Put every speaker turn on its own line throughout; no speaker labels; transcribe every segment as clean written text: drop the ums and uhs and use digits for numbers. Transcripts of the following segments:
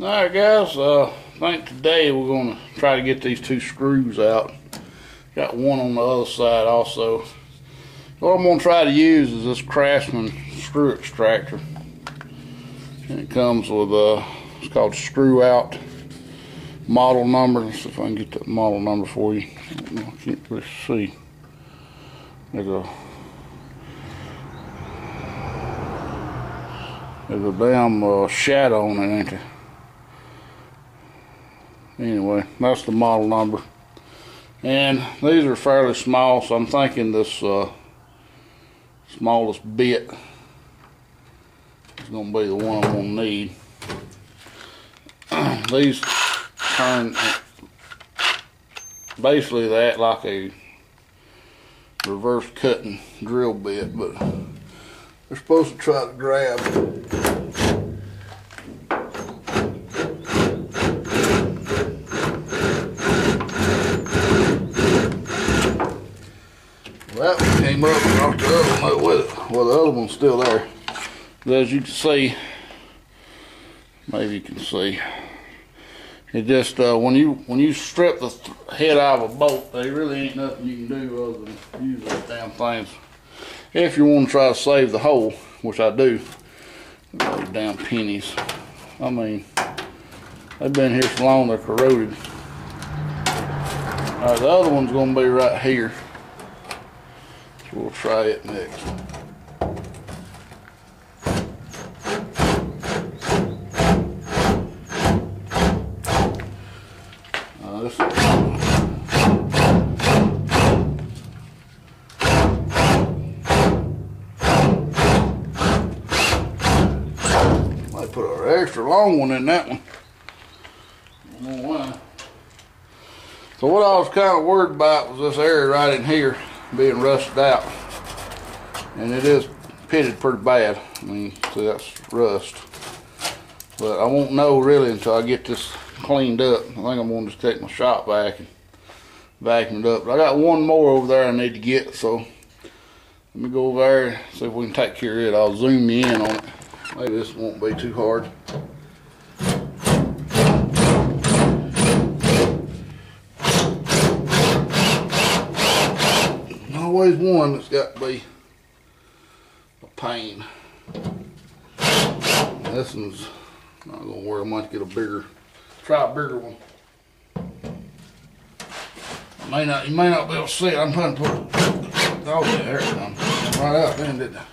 Alright guys, I think today we're going to try to get these two screws out. Got one on the other side also. What I'm going to try to use is this Craftsman screw extractor. And it comes with it's called screw out model number. Let's see if I can get that model number for you. I can't really see. There's a damn shadow on it, ain't there? Anyway, that's the model number. And these are fairly small, so I'm thinking this smallest bit is going to be the one I'm going to need. These turn basically they act like a reverse cutting drill bit, but they're supposed to try to grab that one came up and knocked the other one with it. Well, the other one's still there. But as you can see, maybe you can see, it just when you strip the head out of a bolt, there really ain't nothing you can do other than use those damn things. If you want to try to save the hole, which I do. Those damn pennies. I mean, they've been here so long they're corroded. Alright, the other one's going to be right here. We'll try it next. This might put an extra long one in that one. I don't know why. So what I was kind of worried about was this area right in here being rusted out, and it is pitted pretty bad. I mean, see, that's rust, but I won't know really until I get this cleaned up. I think I'm going to just take my shop vac and vacuum it up. But I got one more over there I need to get, so let me go over there and see if we can take care of it. I'll zoom you in on it. Maybe this won't be too hard. Always one that's got to be a pain. This one's not gonna work. I might get a bigger, try a bigger one. You may not be able to see it. I'm trying to put it. Oh yeah, there it comes. Right out then, didn't I?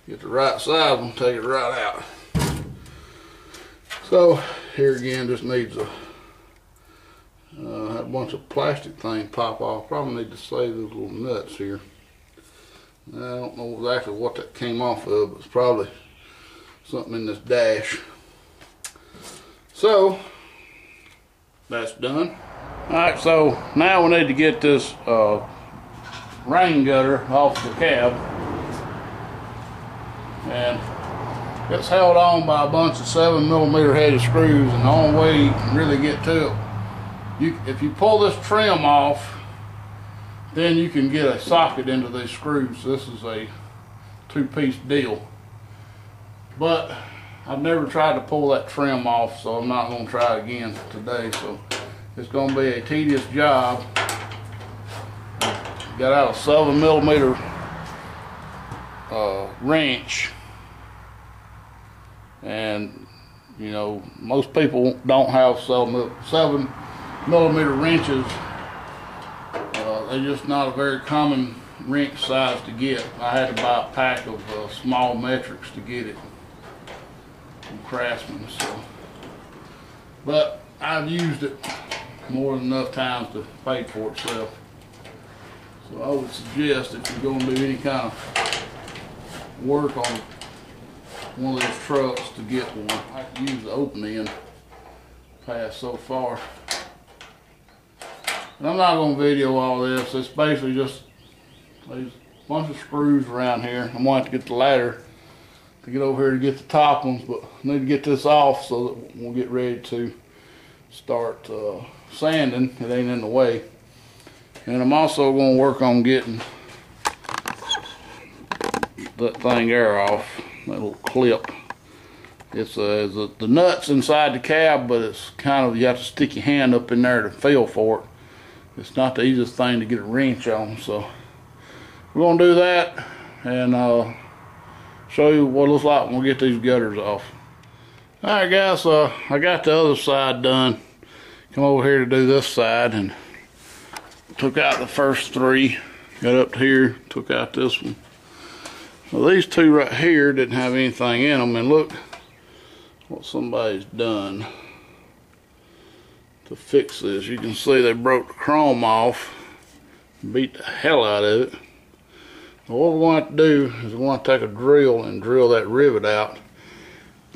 Get the right size and take it right out. So here again, just needs a bunch of plastic things pop off. Probably need to save those little nuts here. I don't know exactly what that came off of, but it's probably something in this dash. So that's done. Alright, so now we need to get this rain gutter off the cab, and it's held on by a bunch of 7mm headed screws, and the only way you can really get to it, if you pull this trim off, then you can get a socket into these screws. This is a two-piece deal, but I've never tried to pull that trim off, so I'm not going to try it again today. So it's going to be a tedious job. Got out a 7mm wrench, and you know, most people don't have 7mm wrenches. They're just not a very common wrench size to get. I had to buy a pack of small metrics to get it from Craftsman. So, but I've used it more than enough times to pay for itself. So I would suggest if you're going to do any kind of work on one of these trucks to get one. I can use the open end past so far. And I'm not going to video all this. It's basically just these bunch of screws around here. I'm going to have to get the ladder to get over here to get the top ones, but I need to get this off so that we'll get ready to start sanding. It ain't in the way. And I'm also going to work on getting that thing there off, that little clip. It's the nuts inside the cab, but it's kind of, you have to stick your hand up in there to feel for it. It's not the easiest thing to get a wrench on, so we're gonna do that and show you what it looks like when we get these gutters off. All right, guys, I got the other side done. Come over here to do this side and took out the first three. Got up to here, took out this one. So these two right here didn't have anything in them, and look what somebody's done to fix this. You can see they broke the chrome off, beat the hell out of it. What we're going to do is we're going to take a drill and drill that rivet out.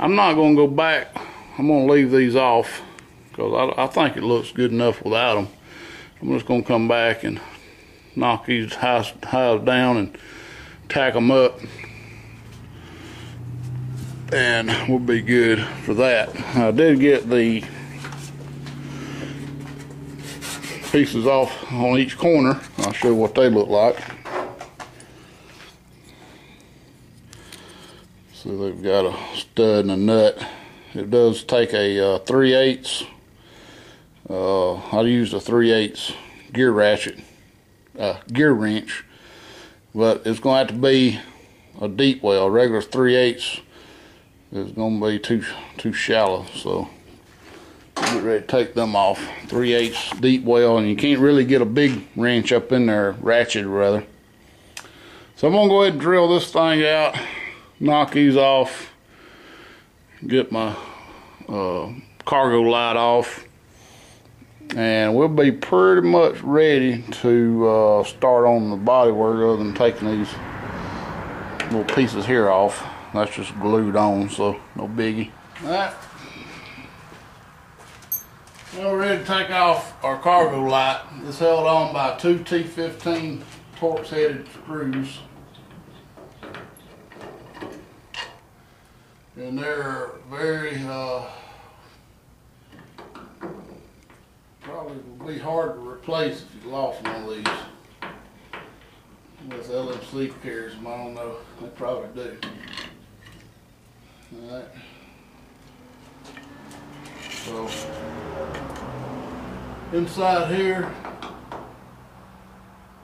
I'm not going to go back. I'm going to leave these off because I think it looks good enough without them. I'm just going to come back and knock these highs down and tack them up, and we'll be good for that. I did get the pieces off on each corner. I'll show you what they look like. So they've got a stud and a nut. It does take a 3/8. I used a 3/8 gear ratchet, gear wrench, but it's going to have to be a deep well. A regular 3/8 is going to be too shallow, so get ready to take them off. 3/8 deep well, and you can't really get a big wrench up in there, ratchet rather. So I'm going to go ahead and drill this thing out, knock these off, get my cargo light off, and we'll be pretty much ready to start on the body work, other than taking these little pieces here off. That's just glued on, so no biggie. Alright, well, we're ready to take off our cargo light. It's held on by two T15 Torx headed screws, and they're very probably will be hard to replace if you lost one of these. Unless LMC carries them, I don't know. They probably do. Alright. So, inside here,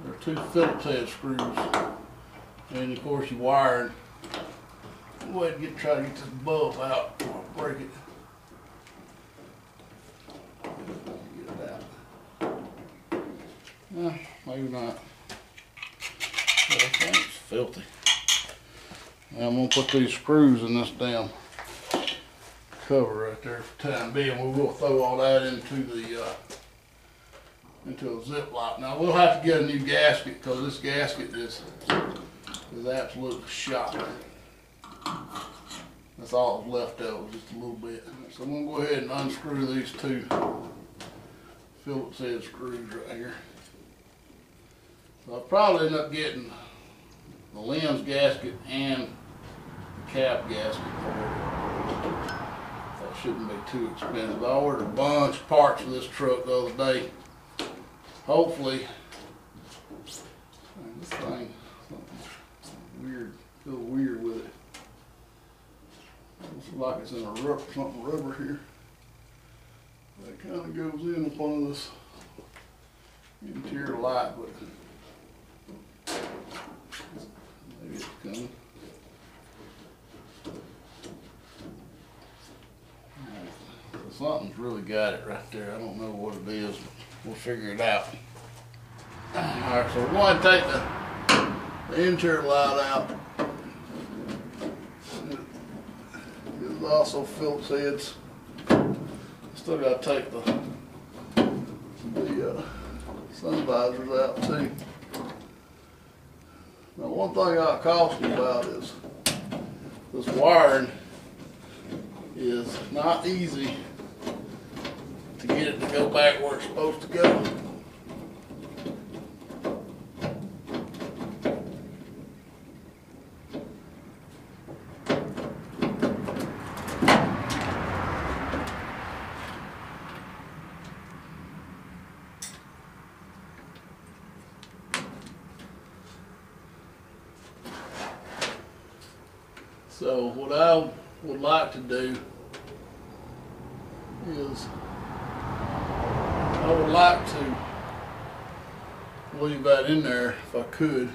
there are two Phillips head screws. And of course your wiring. Go ahead and try to get this bulb out before I break it. Maybe not. But I think it's filthy. Now I'm going to put these screws in this damn cover right there for the time being. We will throw all that into a Ziploc. Now we'll have to get a new gasket because this gasket is absolutely shot. That's all that's left of it, just a little bit. So I'm going to go ahead and unscrew these two Phillips head screws right here. So I'll probably end up getting the lens gasket and the cap gasket for it. That shouldn't be too expensive. I ordered a bunch of parts for this truck the other day. Hopefully, this thing, something weird, feel weird with it. Looks like it's in a something rubber here. That kind of goes in upon this interior light, but maybe it's coming. Something's really got it right there. I don't know what it is, but we'll figure it out. Alright, so we're going to take the interior light out. There's also Phillips heads. Still got to take the sun visors out too. Now one thing I'll caution you about is this wiring is not easy to get it to go back where it's supposed to go. So what I'll would like to do is I would like to leave that in there if I could.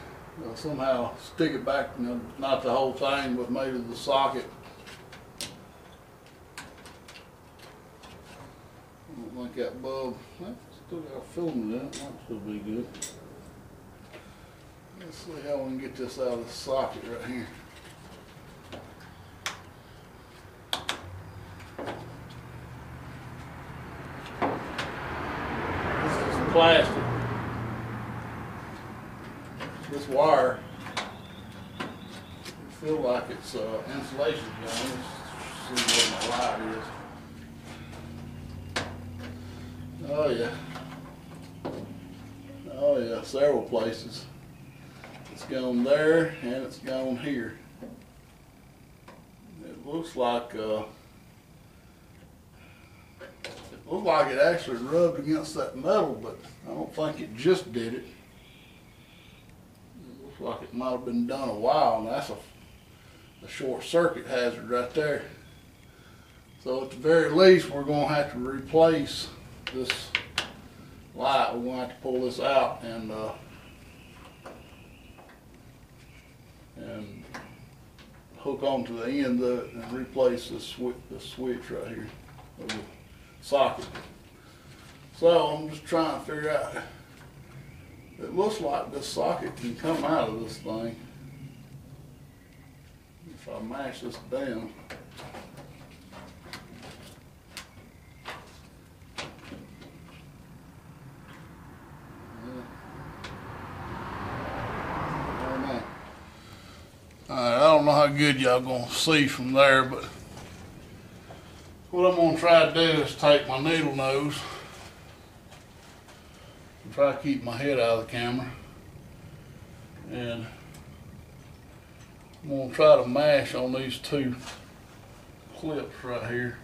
Somehow stick it back, you know, not the whole thing, but maybe the socket. I don't think that bulb, still got a filament in it, might still be good. Let's see how we can get this out of the socket right here. This is plastic. This wire, I feel like it's insulation joint. Let's see where my light is. Oh yeah. Oh yeah, several places. It's gone there and it's gone here. It looks like it actually rubbed against that metal, but I don't think it just did it. It looks like it might have been done a while, and that's a short circuit hazard right there. So at the very least, we're going to have to replace this light. We're going to have to pull this out and hook onto the end of it and replace this switch right here of the socket. So I'm just trying to figure out. It looks like this socket can come out of this thing if I mash this down. Alright, I don't know how good y'all gonna see from there, but what I'm gonna try to do is take my needle nose and try to keep my head out of the camera, and I'm gonna try to mash on these two clips right here.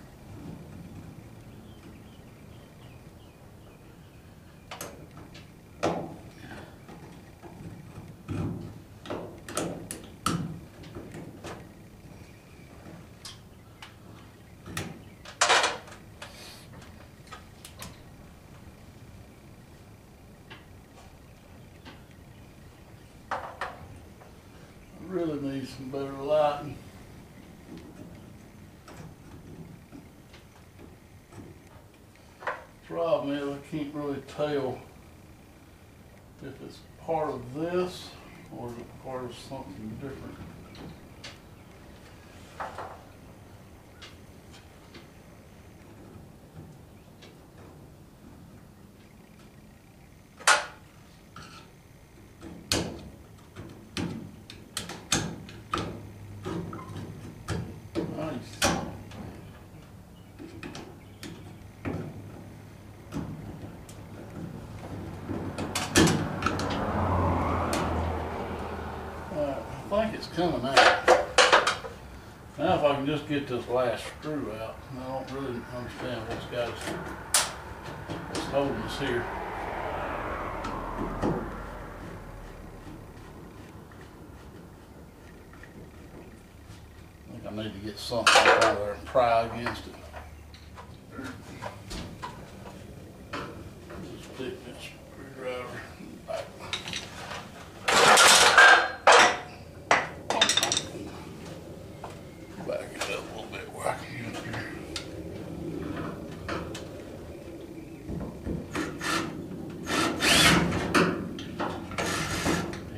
Really need some better lighting. Problem is I can't really tell if it's part of this or is it part of something different. I think it's coming out. Now if I can just get this last screw out, I don't really understand what's holding us here. I think I need to get something out of there and pry against it. Just stick this screwdriver back. Back it up a little bit where I can get up here.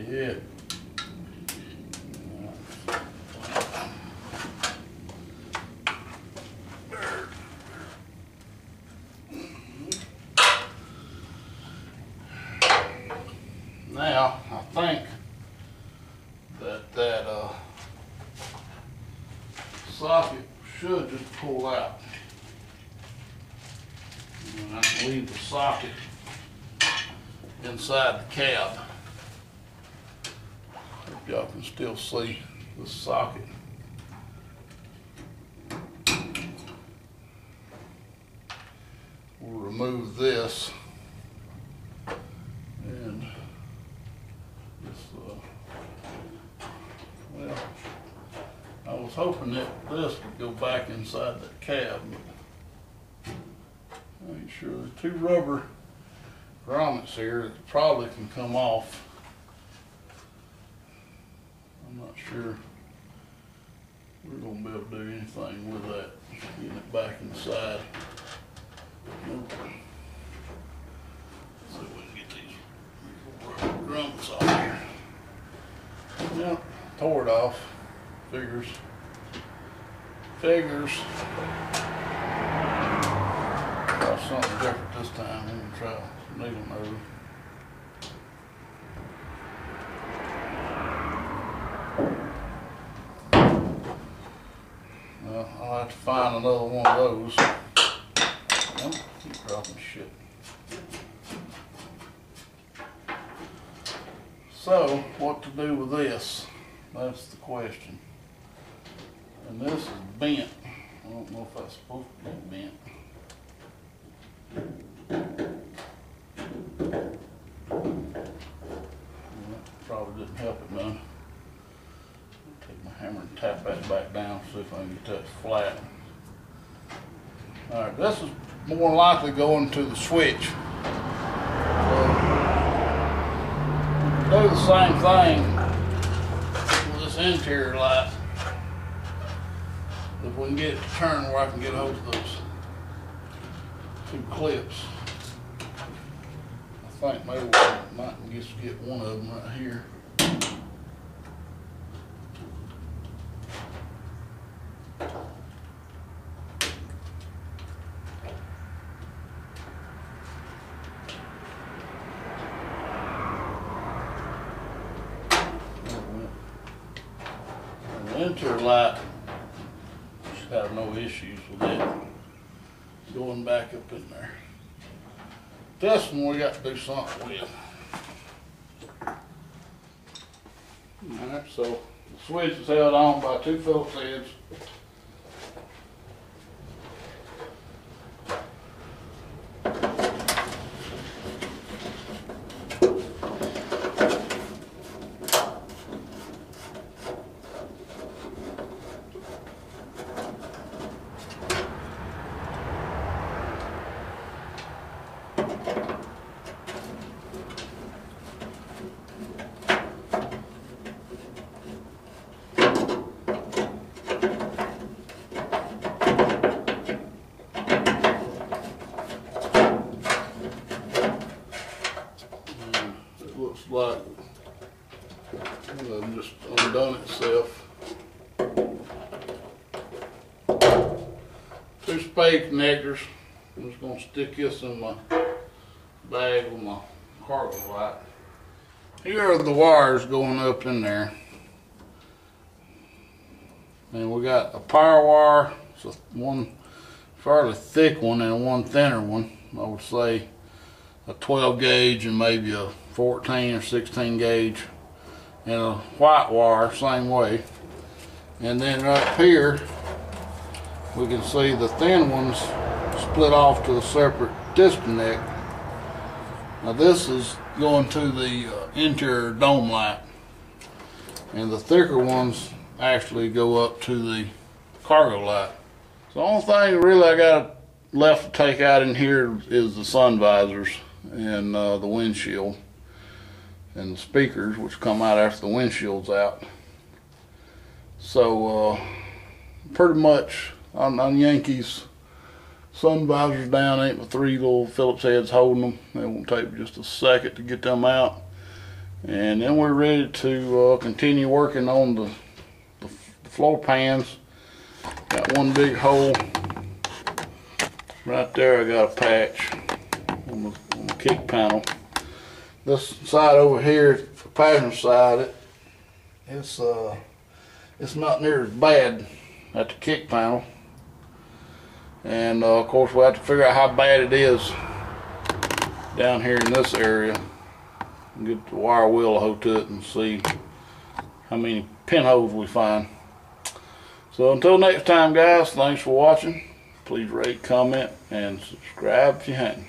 Yeah. Now, I think that socket should just pull out. And I can leave the socket inside the cab. Hope y'all can still see the socket. We'll remove this and just, well, I was hoping that this would go back inside that cab, but I ain't sure. There's two rubber grommets here that probably can come off. I'm not sure we're going to be able to do anything with that, getting it back inside. Nope. See if we can get these rubber grommets off here. Yep, tore it off. Figures. Try something different this time. I'm going to try needle nose. Well, I'll have to find another one of those. Well, keep dropping shit. So, what to do with this? That's the question. And this is bent. I don't know if that's supposed to be bent. Well, probably didn't help it none. Take my hammer and tap that back down, see if I can get that flat. Alright, this is more likely going to the switch. So, do the same thing with this interior light. If we can get it to turn where I can get hold of those two clips. I think maybe we might just get one of them right here. The interior light should have no issues with it going back up in there. This one we got to do something with. Alright, so the switch is held on by two Phillips heads. Like just undone itself. Two spade connectors. I'm just going to stick this in my bag with my cargo light. Here are the wires going up in there. And we got a power wire, so one fairly thick one and one thinner one. I would say a 12 gauge and maybe a 14 or 16 gauge, and a white wire same way. And then right here we can see the thin ones split off to a separate disconnect. Now this is going to the interior dome light, and the thicker ones actually go up to the cargo light. So the only thing really I got left to take out in here is the sun visors and the windshield and the speakers, which come out after the windshield's out. So pretty much on Yankees, sun visors down, ain't but three little Phillips heads holding them. It won't take just a second to get them out, and then we're ready to continue working on the floor pans. Got one big hole right there. I got a patch on the kick panel. This side over here, the passenger side, it's not near as bad at the kick panel, and of course we have to figure out how bad it is down here in this area. Get the wire wheel a hold to it and see how many pinholes we find. So until next time, guys, thanks for watching. Please rate, comment, and subscribe if you haven't.